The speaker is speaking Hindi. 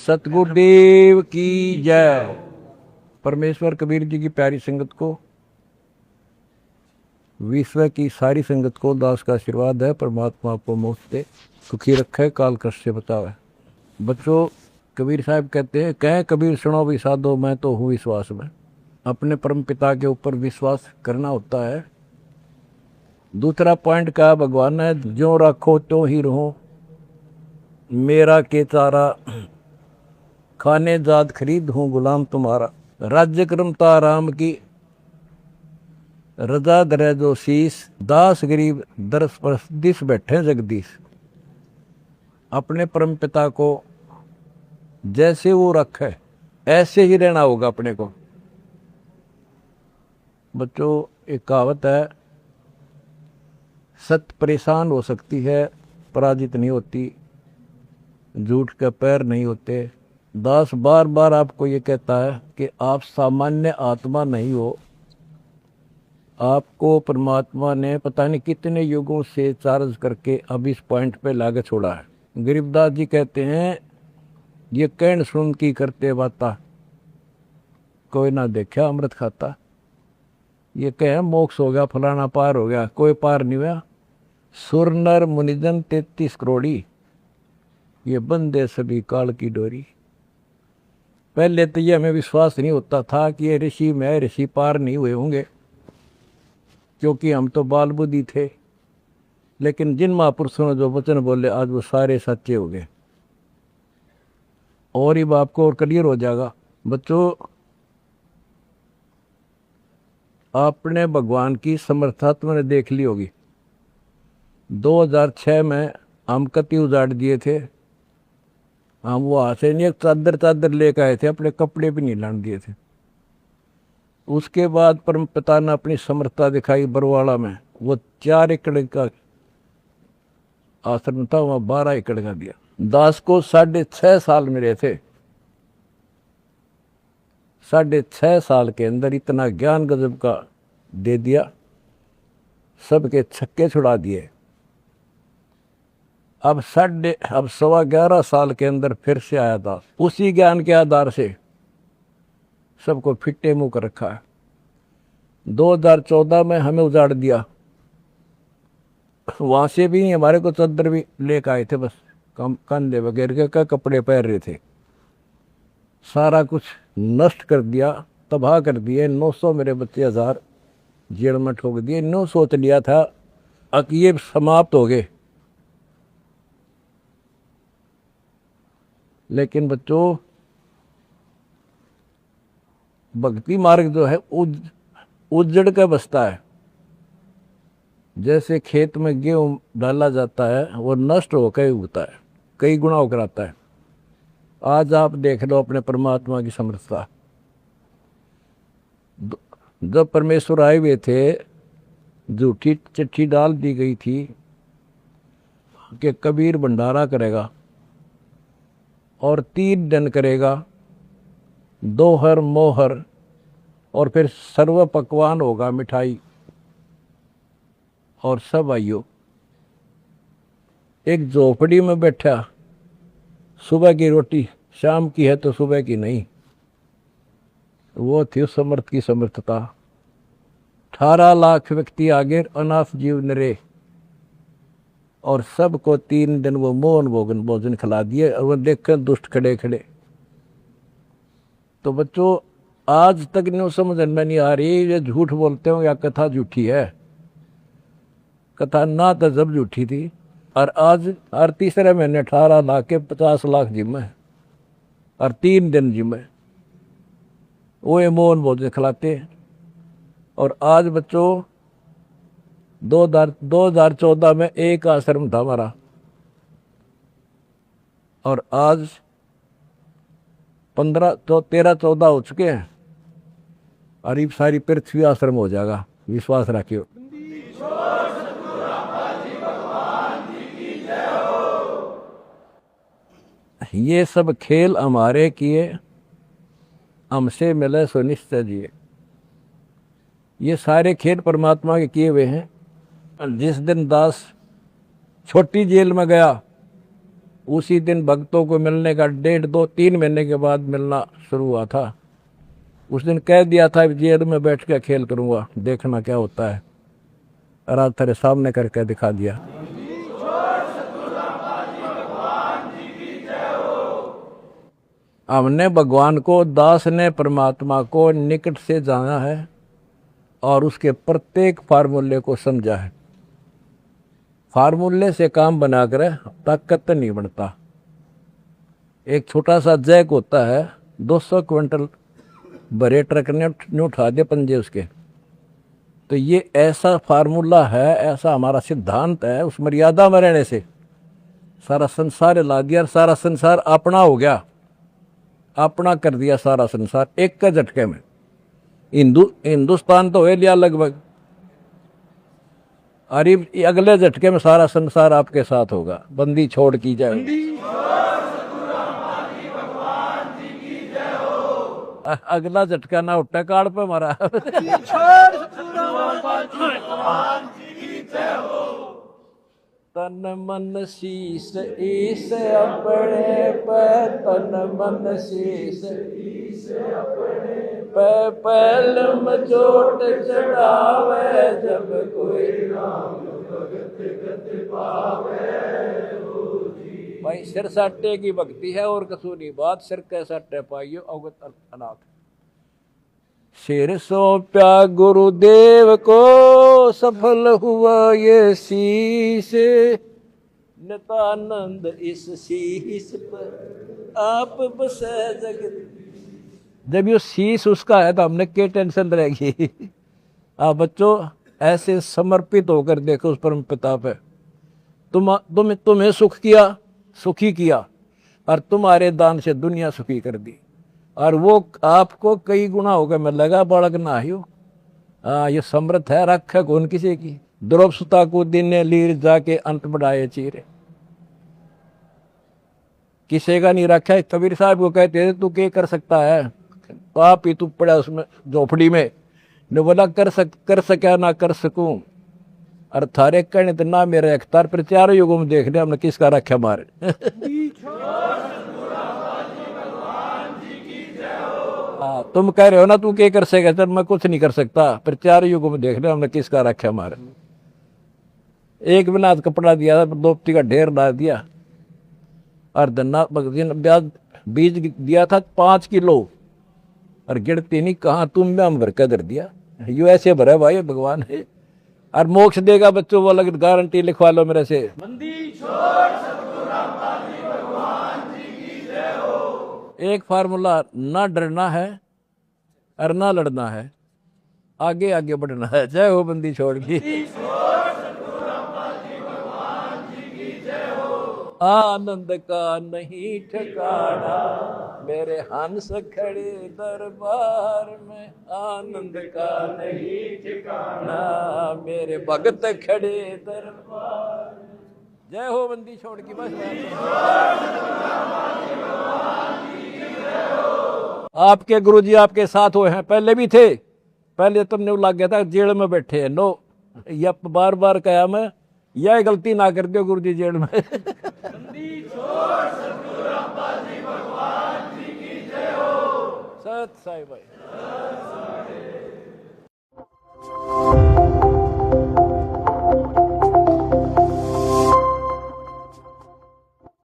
सतगुरुदेव की जय। परमेश्वर कबीर जी की प्यारी संगत को, विश्व की सारी संगत को दास का आशीर्वाद है। परमात्मा आपको मुफ्त दे, सुखी रखे, काल कष्ट से बचावे। बच्चों, कबीर साहब कहते हैं, कह कबीर सुनो भी साधो, मैं तो हूँ विश्वास में। अपने परम पिता के ऊपर विश्वास करना होता है। दूसरा पॉइंट का भगवान है, जो रखो तो ही रहो, मेरा के तारा, खाने जात खरीद हूँ गुलाम तुम्हारा। राज्य क्रमता राम की, रजा दरे जो शीस, दास गरीब दरस परस दिस बैठे जगदीश। अपने परम पिता को जैसे वो रखे ऐसे ही रहना होगा अपने को। बच्चों, एक कहावत है, सत्य परेशान हो सकती है, पराजित नहीं होती, झूठ के पैर नहीं होते। दास बार बार आपको ये कहता है कि आप सामान्य आत्मा नहीं हो। आपको परमात्मा ने पता नहीं कितने युगों से चार्ज करके अब इस पॉइंट पे लाके छोड़ा है। गरीबदास जी कहते हैं, ये कहन सुन की करते बाता, कोई ना देखा अमृत खाता। ये कहे मोक्ष हो गया, फलाना पार हो गया, कोई पार नहीं हुआ। सुर नर मुनिजन 33 करोड़ी, ये बंदे सभी काल की डोरी। पहले तो ये हमें विश्वास नहीं होता था कि ये ऋषि में ऋषि पार नहीं हुए होंगे, क्योंकि हम तो बाल बुद्धि थे। लेकिन जिन महापुरुषों ने जो वचन बोले, आज वो सारे सच्चे हो गए। और ही बाप को और क्लियर हो जाएगा। बच्चों, आपने भगवान की समर्था तुमने देख ली होगी। 2006 में हम कति उजाड़ दिए थे। हम वहाँ से नहीं, एक चादर लेकर आए थे, अपने कपड़े भी नहीं लाने दिए थे। उसके बाद परम पिता ने अपनी समर्था दिखाई बरवाड़ा में। वो 4 एकड़ का आश्रम था, वहाँ 12 एकड़ का दिया। दास को 6.5 साल मिले थे। 6.5 साल के अंदर इतना ज्ञान गजब का दे दिया, सबके छक्के छुड़ा दिए। अब 11.25 साल के अंदर फिर से आया दास, उसी ज्ञान के आधार से सबको फिट्टे मुंह कर रखा है। 2014 में हमें उजाड़ दिया। वहां से भी हमारे को चादर भी लेकर आए थे, बस कंधे वगैरह के कपड़े पहन रहे थे। सारा कुछ नष्ट कर दिया, तबाह कर दिए। 900 मेरे बच्चे 1000 जेल में ठोक दिए। 9 सोच लिया था कि ये समाप्त हो गए। लेकिन बच्चों, भक्ति मार्ग जो है उजड़ के बसता है। जैसे खेत में गेहूं डाला जाता है, वो नष्ट होकर उगता है, कई गुना होकर आता है। आज आप देख लो अपने परमात्मा की समर्थता। जब परमेश्वर आए हुए थे, झूठी चिट्ठी डाल दी गई थी कि कबीर भंडारा करेगा और 3 दिन करेगा, दोहर मोहर, और फिर सर्व पकवान होगा, मिठाई। और सब आइयो। एक झोपड़ी में बैठा, सुबह की रोटी शाम की है तो सुबह की नहीं। वो थी उस समर्थ की समर्थता। 18 लाख व्यक्ति आगे, अनाथ जीव नरे, और सबको 3 दिन वो मोहन भोजन खिला दिए। और वो देखकर दुष्ट खड़े खड़े। तो बच्चों, आज तक नहीं समझ में नहीं आ रही, ये झूठ बोलते हो या कथा झूठी है। कथा ना तो जब झूठी थी, और आज हर तीसरे महीने 18 लाख के 50 लाख जिम्मे, और 3 दिन जिम्मे वो ये मोहन भोजन खिलाते। और आज बच्चों, 2014 में एक आश्रम था हमारा, और आज 13-14 हो चुके हैं। और ये सारी पृथ्वी आश्रम हो जाएगा, विश्वास रखियो। ये सब खेल हमारे किए, हमसे मिले सो निश्चय जिए। ये सारे खेल परमात्मा के किए हुए हैं। जिस दिन दास छोटी जेल में गया, उसी दिन भक्तों को मिलने का 1.5-2-3 महीने के बाद मिलना शुरू हुआ था। उस दिन कह दिया था जेल में बैठ के खेल करूंगा, देखना क्या होता है। और आज तेरे सामने करके दिखा दिया। हमने भगवान को, दास ने परमात्मा को निकट से जाना है और उसके प्रत्येक फार्मूले को समझा है। फार्मूले से काम बनाकर ताकत नहीं बनता। एक छोटा सा जैक होता है, 200 क्विंटल भरे ट्रक ने उठा दिए पंजे उसके। तो ये ऐसा फार्मूला है, ऐसा हमारा सिद्धांत है। उस मर्यादा में रहने से सारा संसार ला दिया और सारा संसार अपना हो गया, अपना कर दिया सारा संसार एक के झटके में। हिंदुस्तान तो हो लिया लगभग, अरे अगले झटके में सारा संसार आपके साथ होगा। बंदी छोड़ की जाए। अगला झटका ना उठा कार्ड पे हमारा। तन मन शीस ईस अपने पे, तन मन शीस ईस अपने पे, पहलम चोट चढ़ावे जब कोई राम भगत गति पावे। भाई सिर साटे की भक्ति है और कसूनी बात, सिर कैसा टे पाइयो अवगत अनाथ। सिर सौंप्या गुरुदेव को, सफल हुआ ये शीश, नितानंद इस शीश पर आप बसे जगत। जब ये शीश उसका है तो हमने क्या टेंशन रहेगी। आप बच्चों ऐसे समर्पित होकर देखो उस परम पिता पे। तुम्हें सुख किया, सुखी किया, और तुम्हारे दान से दुनिया सुखी कर दी। और वो आपको कई गुना होकर मिलेगा, बालक ना हो। ये समर्थ है, रखे कौन किसी की। द्रौप सुता को दिन ने लीर जाके अंत बढ़ाए चीरे, किसी का नहीं रखा है। कबीर साहब को कहते थे तू क्या कर सकता है, तो आप ही तू पड़ा उसमें झोपड़ी में। ने बोला कर सका ना कर सकूं, और थारे कहने तो ना मेरे अख्तार पर। चारों युगों में देख लिया हमने किसका रखा मारे। तुम कह रहे हो ना तू क्या कर सकेगा, चल मैं कुछ नहीं कर सकता, पर चारों युगों में देख लिया हमने किसका रखा मारे। एक बिना कपड़ा दिया था, दोपती का ढेर डाल दिया, और धन्ना बीज दिया था 5 किलो, और गिरती नहीं कहाँ तुम में हम भर कर धर दिया। यू ऐसे भरा भाई भगवान है। और मोक्ष देगा बच्चों, वो अलग गारंटी लिखवा लो मेरे से। एक फार्मूला, ना डरना है और ना लड़ना है, आगे आगे बढ़ना है। जय हो बंदी छोड़ की। आनंद का नहीं ठिकाना, मेरे हंस खड़े दरबार में। आनंद का नहीं ठिकाना, मेरे भगत खड़े दरबार। जय हो बंदी छोड़ की। बस आपके गुरुजी आपके साथ हुए हैं, पहले भी थे। पहले तुमने लग गया था जेल में बैठे हैं। नो, यह बार बार कहा मैं, यह गलती ना कर दो गुरुजी जेल में। सत साई भाई।